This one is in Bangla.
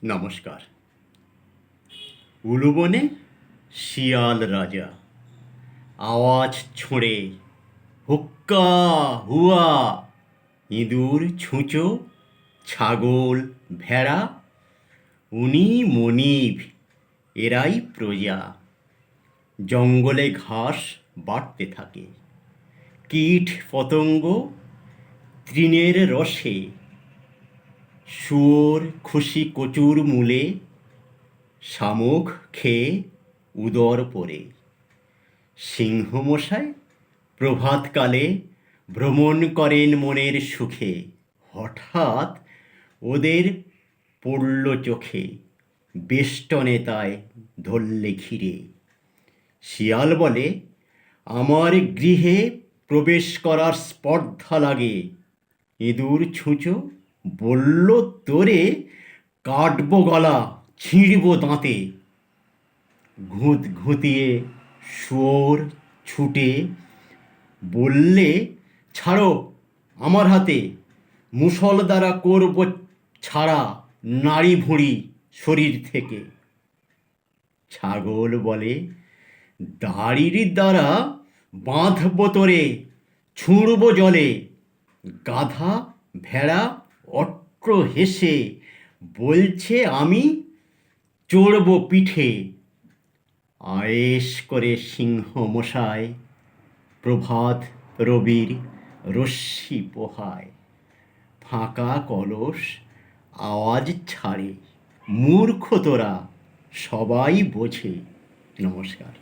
নমস্কার। উলুবনে শিয়াল রাজা আওয়াজ ছোঁড়ে, হুক্কা হুয়া। ইঁদুর ছুঁচো, ছাগল ভেড়া, উনি মনিব, এরাই প্রজা। জঙ্গলে ঘাস বাড়তে থাকে, কীট পতঙ্গ তৃণের রসে। শুয়োর খুশি কচুর মূলে, শামুক খেয়ে উদর পড়ে। সিংহমশাই প্রভাতকালে ভ্রমণ করেন মনের সুখে। হঠাৎ ওদের পড়ল চোখে, বেষ্টনে তাই ধরলে ঘিরে। শিয়াল বলে, আমার গৃহে প্রবেশ করার স্পর্ধা লাগে। ইঁদুর ছুঁচো বলল, তোরে কাটবো গলা, ছিঁড়ব দাঁতে। ঘুঁতিয়ে শুয়োর ছুটে বললে, ছাড়ো আমার হাতে, মুষল দ্বারা করব ছাড়া নাড়ি ভুঁড়ি শরীর থেকে। ছাগল বলে, দাড়ির দ্বারা বাঁধব তোরে, ছুঁড়ব জলে। গাধা ভেড়া অট্ট হেসে বলছে, আমি চড়ব পিঠে। আয়েশ করে সিংহ মশাই প্রভাত রবির রশ্মি পোহায়। ফাঁকা কলস আওয়াজ ছাড়ে, মূর্খ তোরা সবাই বোঝে। নমস্কার।